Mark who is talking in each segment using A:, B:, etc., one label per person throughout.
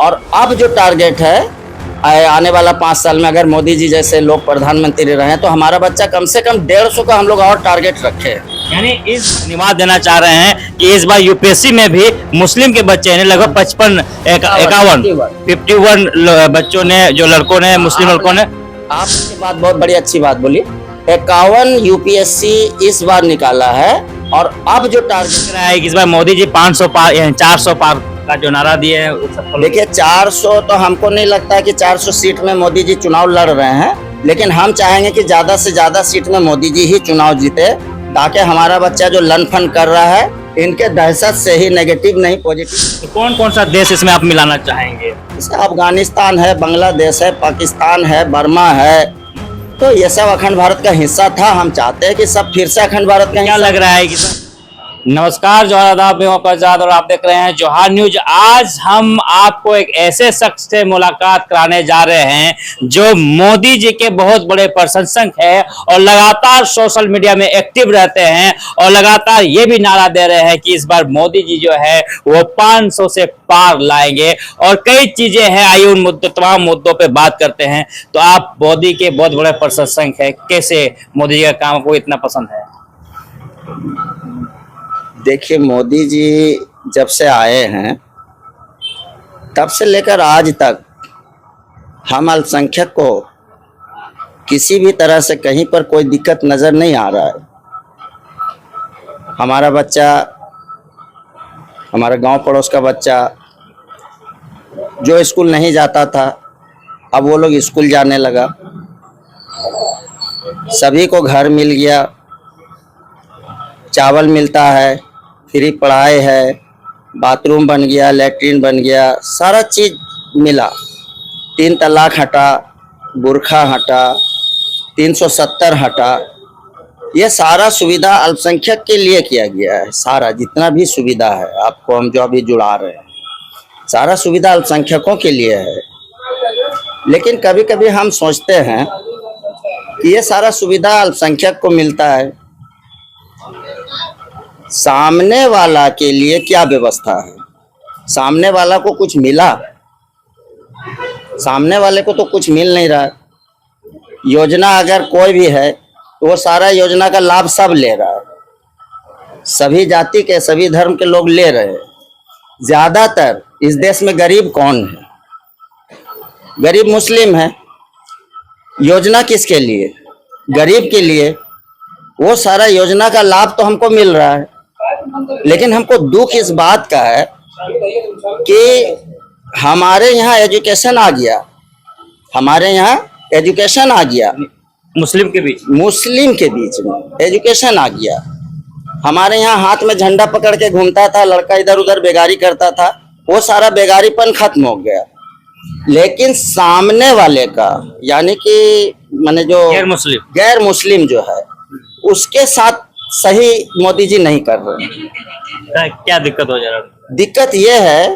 A: और अब जो टारगेट है आने वाला 5 साल में, अगर मोदी जी जैसे लोग प्रधानमंत्री रहे तो हमारा बच्चा कम से कम 150 का हम लोग और टारगेट रखे।
B: यानी इस धन्यवाद देना चाह रहे हैं कि इस बार यूपीएससी में भी मुस्लिम के बच्चे हैं, लगभग 51 बच्चों ने, जो लड़कों ने, मुस्लिम लड़कों ने।
A: आपने बात बहुत बड़ी अच्छी बात बोली। 51 यूपीएससी इस बार निकाला है और अब जो टारगेट
B: रहा है कि इस बार मोदी जी 500 पार, 400 पार का जो नारा दिए है।
A: देखिए 400 तो हमको नहीं लगता कि 400 सीट में मोदी जी चुनाव लड़ रहे हैं, लेकिन हम चाहेंगे कि ज्यादा से ज्यादा सीट में मोदी जी ही चुनाव जीते, ताकि हमारा बच्चा जो लन फन कर रहा है इनके दहशत से ही, नेगेटिव नहीं पॉजिटिव।
B: तो कौन कौन सा देश इसमें आप मिलाना चाहेंगे?
A: जैसे अफगानिस्तान है, बांग्लादेश है, पाकिस्तान है, बर्मा है, तो ये सब अखंड भारत का हिस्सा था। हम चाहते हैं कि सब फिर से अखंड भारत का
B: क्या लग रहा है कि नमस्कार, जोहार आदाब, मैं हूं आजाद और आप देख रहे हैं जोहार न्यूज। आज हम आपको एक ऐसे शख्स से मुलाकात कराने जा रहे हैं जो मोदी जी के बहुत बड़े प्रशंसक हैं और लगातार सोशल मीडिया में एक्टिव रहते हैं और लगातार ये भी नारा दे रहे हैं कि इस बार मोदी जी जो है वो 500 से पार लाएंगे और कई चीजें हैं। आइए उन तमाम मुद्दों पे बात करते हैं। तो आप मोदी के बहुत बड़े प्रशंसक हैं, कैसे मोदी जी का काम को इतना पसंद है?
A: देखिए, मोदी जी जब से आए हैं तब से लेकर आज तक हम अल्पसंख्यक को किसी भी तरह से कहीं पर कोई दिक्कत नज़र नहीं आ रहा है। हमारा बच्चा, हमारे गांव पड़ोस का बच्चा जो स्कूल नहीं जाता था, अब वो लोग स्कूल जाने लगा। सभी को घर मिल गया, चावल मिलता है, फ्री पढ़ाई है, बाथरूम बन गया, लैट्रीन बन गया, सारा चीज़ मिला। 3 तलाक हटा, बुरखा हटा, 370 हटा, ये सारा सुविधा अल्पसंख्यक के लिए किया गया है। सारा जितना भी सुविधा है, आपको हम जो अभी जुड़ा रहे हैं, सारा सुविधा अल्पसंख्यकों के लिए है। लेकिन कभी कभी हम सोचते हैं कि ये सारा सुविधा अल्पसंख्यक को मिलता है, सामने वाला के लिए क्या व्यवस्था है? सामने वाला को कुछ मिला? सामने वाले को तो कुछ मिल नहीं रहा है। योजना अगर कोई भी है तो वो सारा योजना का लाभ सब ले रहा है, सभी जाति के, सभी धर्म के लोग ले रहे हैं। ज्यादातर इस देश में गरीब कौन है? गरीब मुस्लिम है। योजना किसके लिए? गरीब के लिए। वो सारा योजना का लाभ तो हमको मिल रहा है, लेकिन हमको दुख इस बात का है कि हमारे यहाँ एजुकेशन आ गया, हमारे यहाँ एजुकेशन आ गया,
B: मुस्लिम के बीच
A: में एजुकेशन आ गया। हमारे यहाँ हाथ में झंडा पकड़ के घूमता था लड़का, इधर उधर बेगारी करता था, वो सारा बेगारीपन खत्म हो गया। लेकिन सामने वाले का, यानी कि माने जो गैर मुस्लिम जो है, उसके साथ सही मोदी जी नहीं कर रहे।
B: क्या दिक्कत हो जा रहा है?
A: दिक्कत यह है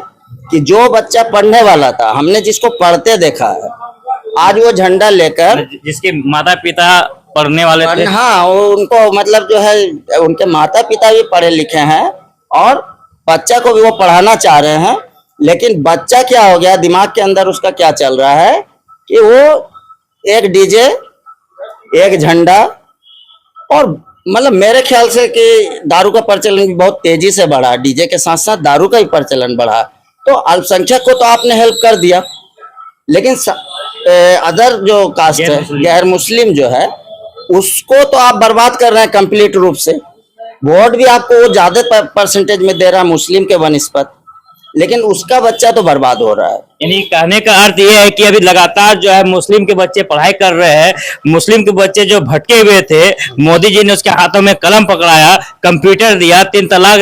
A: कि जो बच्चा पढ़ने वाला था, हमने जिसको पढ़ते देखा है, आज वो झंडा लेकर,
B: जिसके माता पिता पढ़ने वाले थे,
A: हाँ, उनको मतलब जो है उनके माता पिता भी पढ़े लिखे हैं और बच्चा को भी वो पढ़ाना चाह रहे हैं। लेकिन बच्चा क्या हो गया, दिमाग के अंदर उसका क्या चल रहा है कि वो एक डीजे, एक झंडा, और मतलब मेरे ख्याल से कि दारू का प्रचलन भी बहुत तेजी से बढ़ा, डीजे के साथ साथ दारू का भी प्रचलन बढ़ा। तो अल्पसंख्यक को तो आपने हेल्प कर दिया, लेकिन अदर जो कास्ट है, गैर मुस्लिम जो है, उसको तो आप बर्बाद कर रहे हैं कंप्लीट रूप से। वोट भी आपको वो ज्यादा परसेंटेज में दे रहा है मुस्लिम के बनस्पत, लेकिन उसका बच्चा तो बर्बाद हो रहा है।
B: यानी कहने का अर्थ ये है कि अभी लगातार जो है मुस्लिम के बच्चे पढ़ाई कर रहे हैं, मुस्लिम के बच्चे जो भटके हुए थे, मोदी जी ने उसके हाथों में कलम पकड़ाया, कंप्यूटर दिया, 3 तलाक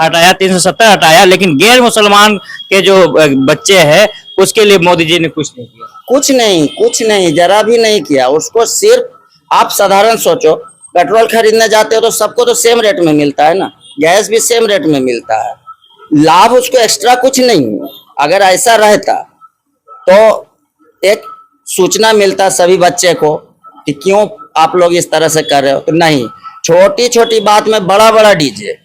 B: हटाया, 370 हटाया, लेकिन गैर मुसलमान के जो बच्चे हैं उसके लिए मोदी जी ने कुछ नहीं किया।
A: कुछ नहीं, जरा भी नहीं किया। उसको सिर्फ, आप साधारण सोचो, पेट्रोल खरीदने जाते हो तो सबको तो सेम रेट में मिलता है ना, गैस भी सेम रेट में मिलता है, लाभ उसको एक्स्ट्रा कुछ नहीं है। अगर ऐसा रहता तो एक सूचना मिलता सभी बच्चे को कि क्यों आप लोग इस तरह से कर रहे हो। तो नहीं, छोटी छोटी बात में बड़ा बड़ा डीजे,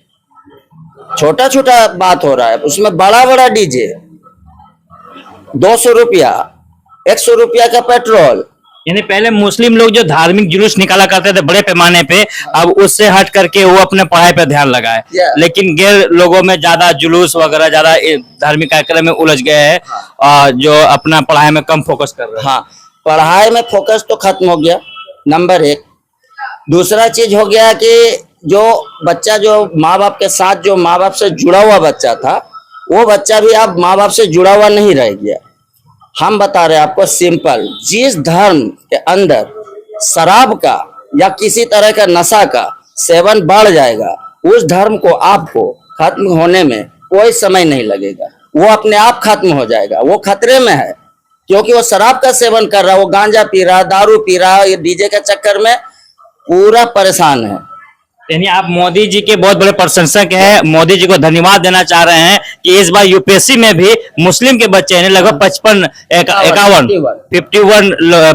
A: छोटा छोटा बात हो रहा है उसमें बड़ा बड़ा डीजे। 200 रुपया, 100 रुपया का पेट्रोल।
B: यानी पहले मुस्लिम लोग जो धार्मिक जुलूस निकाला करते थे बड़े पैमाने पे, अब उससे हट करके वो अपने पढ़ाई पे ध्यान लगाए।
A: Yeah.
B: लेकिन गैर लोगों में ज्यादा जुलूस वगैरह, ज्यादा धार्मिक कार्यक्रम में उलझ गए हैं, और जो अपना पढ़ाई में कम फोकस कर रहे हैं।
A: हाँ, पढ़ाई में फोकस तो खत्म हो गया, नंबर 1। दूसरा चीज हो गया कि जो बच्चा जो माँ बाप के साथ, जो माँ बाप से जुड़ा हुआ बच्चा था, वो बच्चा भी अब माँ बाप से जुड़ा हुआ नहीं रह गया। हम बता रहे हैं आपको सिंपल, जिस धर्म के अंदर शराब का या किसी तरह का नशा का सेवन बढ़ जाएगा, उस धर्म को आपको खत्म होने में कोई समय नहीं लगेगा। वो अपने आप खत्म हो जाएगा। वो खतरे में है क्योंकि वो शराब का सेवन कर रहा है, वो गांजा पी रहा, दारू पी रहा, ये डीजे के चक्कर में पूरा परेशान है।
B: यानी आप मोदी जी के बहुत बड़े प्रशंसक हैं, मोदी जी को धन्यवाद देना चाह रहे हैं कि इस बार यूपीएससी में भी मुस्लिम के बच्चे हैं, लगभग 51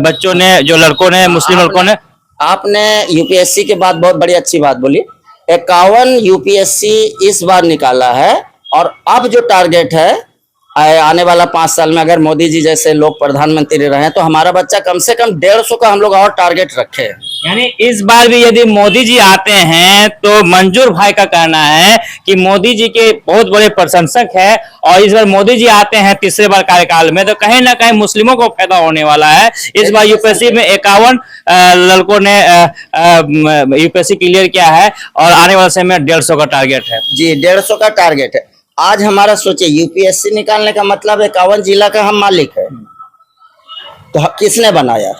B: बच्चों ने, जो लड़कों ने, मुस्लिम लड़कों ने।
A: आपने यूपीएससी के बाद बहुत बड़ी अच्छी बात बोली। 51 यूपीएससी इस बार निकाला है, और अब जो टारगेट है आने वाला 5 साल में, अगर मोदी जी जैसे लोग प्रधानमंत्री रहे तो हमारा बच्चा कम से कम 150 का हम लोग और टारगेट रखे।
B: यानी इस बार भी यदि मोदी जी आते हैं तो मंजूर भाई का कहना है कि मोदी जी के बहुत बड़े प्रशंसक है, और इस बार मोदी जी आते हैं तीसरे बार कार्यकाल में, तो कहीं ना कहीं मुस्लिमों को फायदा होने वाला है। इस बार यूपीएससी में 51 लड़कों ने यूपीएससी क्लियर किया है, और आने वाले समय में 150 का टारगेट है।
A: जी, 150 का टारगेट है। आज हमारा सोचिए, यूपीएससी निकालने का मतलब 51 जिला का हम मालिक है। तो किसने बनाया?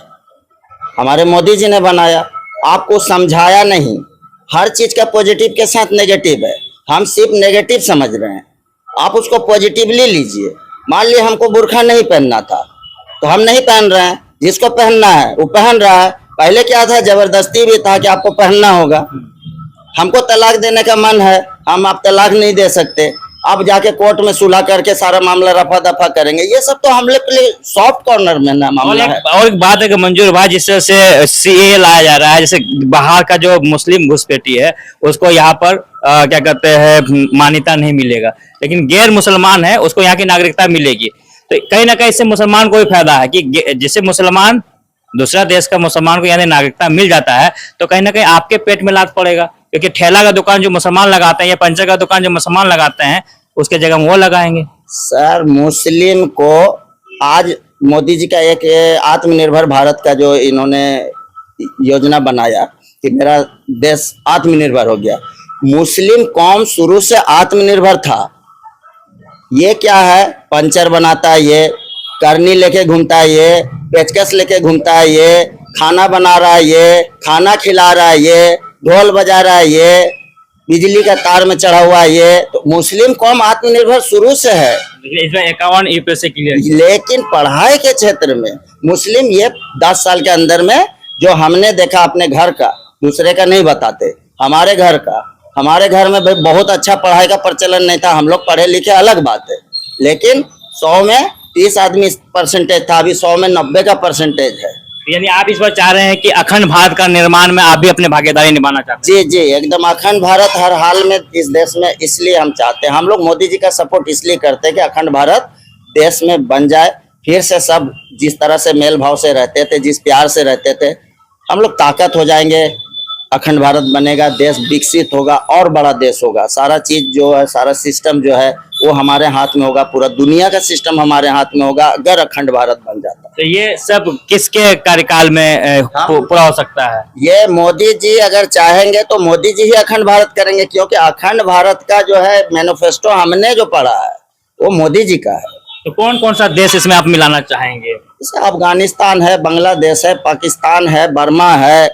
A: हमारे मोदी जी ने बनाया। आपको समझाया नहीं, हर चीज का पॉजिटिव के साथ नेगेटिव है। हम सिर्फ नेगेटिव समझ रहे हैं, आप उसको पॉजिटिवली लीजिए। मान लिया हमको बुर्खा नहीं पहनना था तो हम नहीं पहन रहे हैं, जिसको पहनना है वो पहन रहा है। पहले क्या था, जबरदस्ती भी था कि आपको पहनना होगा। हमको तलाक देने का मन है, हम आप तलाक नहीं दे सकते, अब जाके कोर्ट में सुलह करके सारा मामला रफा दफा करेंगे। ये सब तो हम लोग के लिए सॉफ्ट कॉर्नर में ना मामला है।
B: और एक बात है कि मंजूर भाई, जिस तरह से सीए लाया जा रहा है, जैसे बाहर का जो मुस्लिम घुसपैठी है उसको यहाँ पर क्या कहते हैं, मान्यता नहीं मिलेगा, लेकिन गैर मुसलमान है उसको यहाँ की नागरिकता मिलेगी। तो कहीं ना कहीं इससे मुसलमान को भी फायदा है कि जिससे मुसलमान, दूसरा देश का मुसलमान को यहाँ नागरिकता मिल जाता है, तो कहीं ना कहीं आपके पेट में लात पड़ेगा, क्योंकि ठेला का दुकान जो मुसलमान लगाते हैं या पंचर का दुकान जो मुसलमान लगाते हैं, उसके जगह वो लगाएंगे।
A: सर, मुस्लिम को आज मोदी जी का एक आत्मनिर्भर भारत का जो इन्होंने योजना बनाया कि मेरा देश आत्मनिर्भर हो गया। मुस्लिम कौम शुरू से आत्मनिर्भर था। ये क्या है, पंचर बनाता है, ये करनी लेके घूमता है, ये पेचकस लेके घूमता है, ये खाना बना रहा है, ये खाना खिला रहा है, ये ढोल बजा रहा है, ये बिजली का तार में चढ़ा हुआ है। ये तो मुस्लिम कौम आत्मनिर्भर शुरू से है।
B: इसमें 51 यूपीएससी क्लियर।
A: लेकिन पढ़ाई के क्षेत्र में मुस्लिम ये 10 साल के अंदर में जो हमने देखा अपने घर का, दूसरे का नहीं बताते, हमारे घर का, हमारे घर में भाई बहुत अच्छा पढ़ाई का प्रचलन नहीं था। हम लोग पढ़े लिखे अलग बात है, लेकिन 100 में 30 आदमी परसेंटेज था, अभी 100 में 90 का परसेंटेज है।
B: यानी आप इस बार चाह रहे हैं कि अखंड भारत का निर्माण में आप भी अपनी भागीदारी निभाना चाहते हैं?
A: जी जी, एकदम अखंड भारत हर हाल में इस देश में, इसलिए हम चाहते हैं, हम लोग मोदी जी का सपोर्ट इसलिए करते हैं कि अखंड भारत देश में बन जाए। फिर से सब जिस तरह से मेल भाव से रहते थे, जिस प्यार से रहते थे, हम लोग ताकत हो जाएंगे। अखंड भारत बनेगा, देश विकसित होगा और बड़ा देश होगा। सारा चीज जो है, सारा सिस्टम जो है वो हमारे हाथ में होगा, पूरा दुनिया का सिस्टम हमारे हाथ में होगा अगर अखंड भारत बन जाता।
B: तो ये सब किसके कार्यकाल में पूरा हो सकता है?
A: ये मोदी जी अगर चाहेंगे तो मोदी जी ही अखंड भारत करेंगे, क्योंकि अखंड भारत का जो है मैनिफेस्टो हमने जो पढ़ा है वो मोदी जी का है।
B: तो कौन कौन सा देश इसमें आप मिलाना चाहेंगे?
A: जैसे अफगानिस्तान है, बांग्लादेश है, पाकिस्तान है, बर्मा है,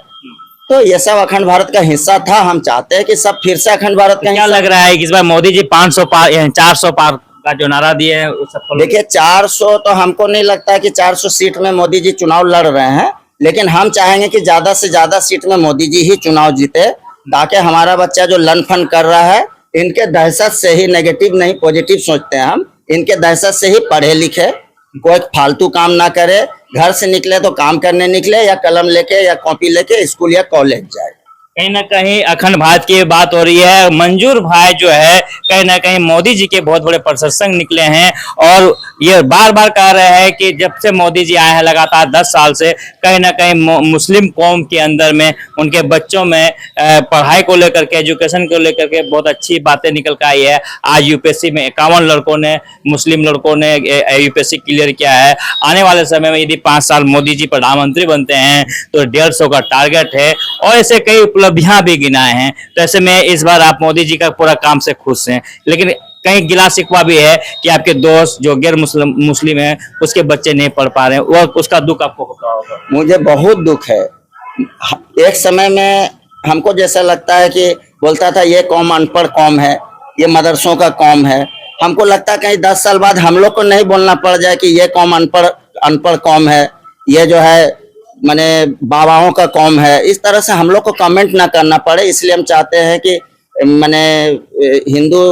A: तो ये सब अखंड भारत का हिस्सा था। हम चाहते हैं कि सब फिर से अखंड भारत का
B: क्या लग रहा है कि इस बार मोदी जी 500 पार, 400 पार का जो नारा दिए है उस सब?
A: देखिए, 400 तो हमको नहीं लगता है कि 400 सीट में मोदी जी चुनाव लड़ रहे हैं, लेकिन हम चाहेंगे कि ज्यादा से ज्यादा सीट में मोदी जी ही चुनाव जीते, ताकि हमारा बच्चा जो लन फन कर रहा है, इनके दहशत से ही, नेगेटिव नहीं पॉजिटिव सोचते हैं हम, इनके दहशत से ही पढ़े लिखे, कोई फालतू काम ना करे, घर से निकले तो काम करने निकले, या कलम लेके या कॉपी लेके स्कूल या कॉलेज जाए।
B: कहीं ना कहीं अखंड भारत की बात हो रही है। मंजूर भाई जो है कहीं ना कहीं मोदी जी के बहुत बड़े प्रशंसक निकले हैं और ये बार बार कह रहे हैं कि जब से मोदी जी आए हैं लगातार 10 साल से कहीं ना कहीं मुस्लिम कौम के अंदर में उनके बच्चों में पढ़ाई को लेकर के एजुकेशन को लेकर के बहुत अच्छी बातें निकल कर आई है। आज यूपीएससी में 51 लड़कों ने मुस्लिम लड़कों ने यूपीएससी क्लियर किया है। आने वाले समय में यदि 5 साल मोदी जी प्रधानमंत्री बनते हैं तो 150 का टारगेट है और ऐसे कई उपलब्धियां भी गिनाए हैं। तो ऐसे में इस बार आप मोदी जी का पूरा काम से खुश हैं, लेकिन कहीं गिला शिकवा भी है कि आपके दोस्त जो गैर मुस्लिम है उसके बच्चे नहीं पढ़ पा रहे हैं, वो उसका दुख आपको होता होगा।
A: मुझे बहुत दुख है। एक समय में हमको जैसा लगता है कि बोलता था ये कौम अनपढ़ कौम है, ये मदरसों का कौम है। हमको लगता है कहीं 10 साल बाद हम लोग को नहीं बोलना पड़ जाए कि ये कौम अनपढ़ कौम है, ये जो है माने बाबाओं का कौम है। इस तरह से हम लोग को कमेंट ना करना पड़े, इसलिए हम चाहते हैं कि माने हिंदू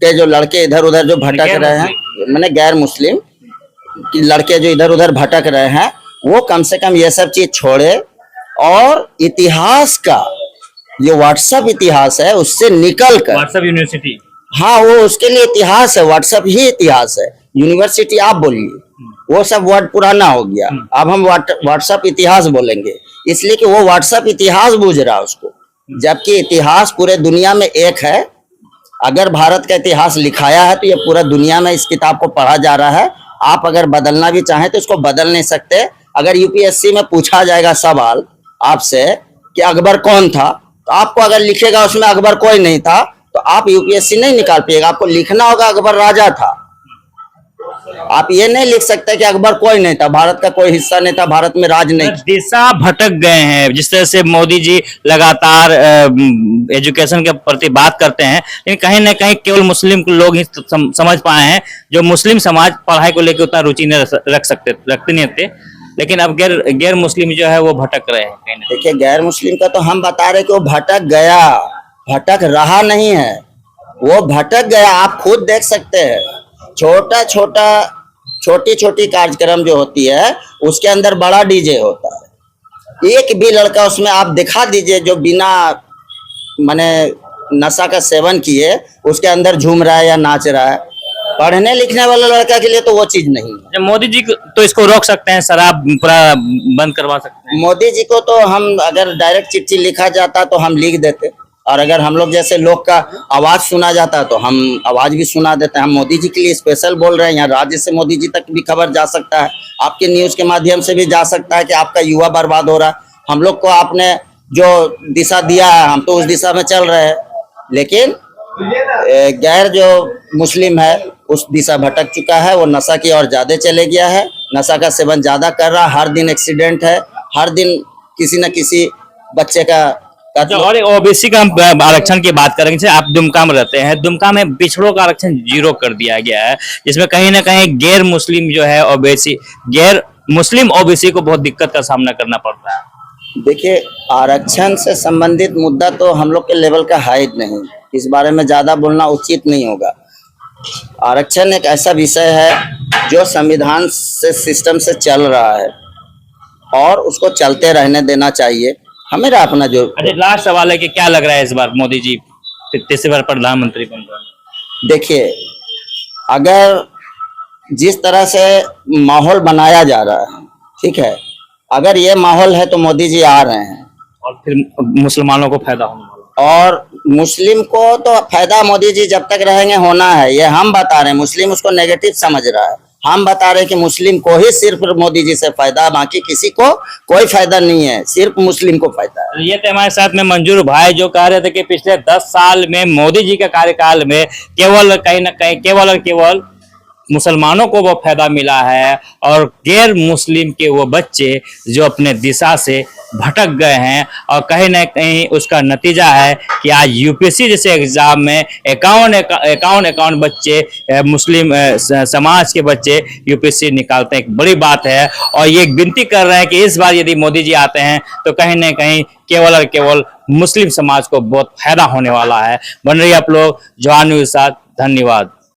A: के जो लड़के इधर उधर जो भटक रहे हैं, माने गैर मुस्लिम लड़के जो इधर उधर भटक रहे हैं, वो कम से कम ये सब चीज छोड़े और इतिहास का जो व्हाट्सएप इतिहास है उससे निकल कर,
B: व्हाट्सएप यूनिवर्सिटी,
A: हाँ वो उसके लिए इतिहास है, व्हाट्सएप ही इतिहास है। यूनिवर्सिटी आप बोलिए, वो सब वर्ड पुराना हो गया। अब हम व्हाट्सएप इतिहास बोलेंगे, इसलिए कि वो व्हाट्सएप इतिहास बूझ रहा है उसको, जबकि इतिहास पूरे दुनिया में एक है। अगर भारत का इतिहास लिखाया है तो ये पूरा दुनिया में इस किताब को पढ़ा जा रहा है। आप अगर बदलना भी चाहें तो इसको बदल नहीं सकते। अगर यूपीएससी में पूछा जाएगा सवाल आपसे कि अकबर कौन था, तो आपको अगर लिखेगा उसमें अकबर कोई नहीं था तो आप यूपीएससी नहीं निकाल पाइएगा। आपको लिखना होगा अकबर राजा था। आप ये नहीं लिख सकते कि अकबर कोई नहीं था, भारत का कोई हिस्सा नहीं था, भारत में राज नहीं।
B: दिशा भटक गए हैं। जिस तरह से मोदी जी लगातार एजुकेशन के प्रति बात करते हैं, लेकिन कहीं ना कहीं केवल मुस्लिम लोग ही समझ पाए हैं। जो मुस्लिम समाज पढ़ाई को लेकर उतना रुचि नहीं रखते नहीं थे, लेकिन अब गैर मुस्लिम जो है वो भटक रहे हैं।
A: देखिए गैर मुस्लिम का तो हम बता रहे कि वो भटक गया, भटक रहा नहीं है, वो भटक गया। आप खुद देख सकते हैं, छोटी छोटी कार्यक्रम जो होती है उसके अंदर बड़ा डीजे होता है। एक भी लड़का उसमें आप दिखा दीजिए जो बिना माने नशा का सेवन किए उसके अंदर झूम रहा है या नाच रहा है। पढ़ने लिखने वाला लड़का के लिए तो वो चीज नहीं है।
B: मोदी जी तो इसको रोक सकते हैं, शराब पूरा बंद करवा सकते हैं।
A: मोदी जी को तो हम अगर डायरेक्ट चिट्ठी लिखा जाता तो हम लिख देते, और अगर हम लोग जैसे लोग का आवाज सुना जाता तो हम आवाज भी सुना देते हैं। हम मोदी जी के लिए स्पेशल बोल रहे हैं। यहाँ राज्य से मोदी जी तक भी खबर जा सकता है, आपके न्यूज के माध्यम से भी जा सकता है कि आपका युवा बर्बाद हो रहा है। हम लोग को आपने जो दिशा दिया है हम तो उस दिशा में चल रहे हैं, लेकिन गैर जो मुस्लिम है उस दिशा भटक चुका है। वो नशा की ओर ज्यादा चले गया है, नशा का सेवन ज्यादा कर रहा है। हर दिन एक्सीडेंट है, हर दिन किसी न किसी बच्चे का।
B: और ओबीसी का आरक्षण की बात करेंगे, जैसे आप दुमका में रहते हैं, दुमका में पिछड़ों का आरक्षण 0 कर दिया गया है, जिसमें कहीं ना कहीं गैर मुस्लिम जो है ओबीसी, गैर मुस्लिम ओबीसी को बहुत दिक्कत का सामना करना पड़ता है।
A: देखिए आरक्षण से संबंधित मुद्दा तो हम लोग के लेवल का है ही नहीं, इस बारे में ज्यादा बोलना उचित नहीं होगा। आरक्षण एक ऐसा विषय है जो संविधान से सिस्टम से चल रहा है और उसको चलते रहने देना चाहिए। हमें अपना जो
B: लास्ट सवाल है कि क्या लग रहा है इस बार मोदी जी तीसरी बार प्रधानमंत्री बन रहे हैं?
A: देखिए अगर जिस तरह से माहौल बनाया जा रहा है, ठीक है, अगर ये माहौल है तो मोदी जी आ रहे हैं
B: और फिर मुसलमानों को फायदा होने वाला,
A: और मुस्लिम को तो फायदा मोदी जी जब तक रहेंगे होना है, ये हम बता रहे हैं। मुस्लिम उसको नेगेटिव समझ रहा है, हम बता रहे हैं कि मुस्लिम को ही सिर्फ मोदी जी से फायदा, बाकी किसी को कोई फायदा नहीं है, सिर्फ मुस्लिम को फायदा है।
B: ये थे हमारे साथ में मंजूर भाई जो कह रहे थे कि पिछले 10 साल में मोदी जी के कार्यकाल में केवल कहीं न कहीं केवल और केवल मुसलमानों को वो फायदा मिला है और गैर मुस्लिम के वो बच्चे जो अपने दिशा से भटक गए हैं। और कहीं ना कहीं उसका नतीजा है कि आज यूपीएससी जैसे एग्जाम में 51 बच्चे मुस्लिम समाज के बच्चे यूपीएससी निकालते हैं, एक बड़ी बात है। और ये विनती कर रहे हैं कि इस बार यदि मोदी जी आते हैं तो कहीं ना कहीं केवल और केवल मुस्लिम समाज को बहुत फायदा होने वाला है। बन रही आप लोग जवाहर न्यूज़ के साथ, धन्यवाद।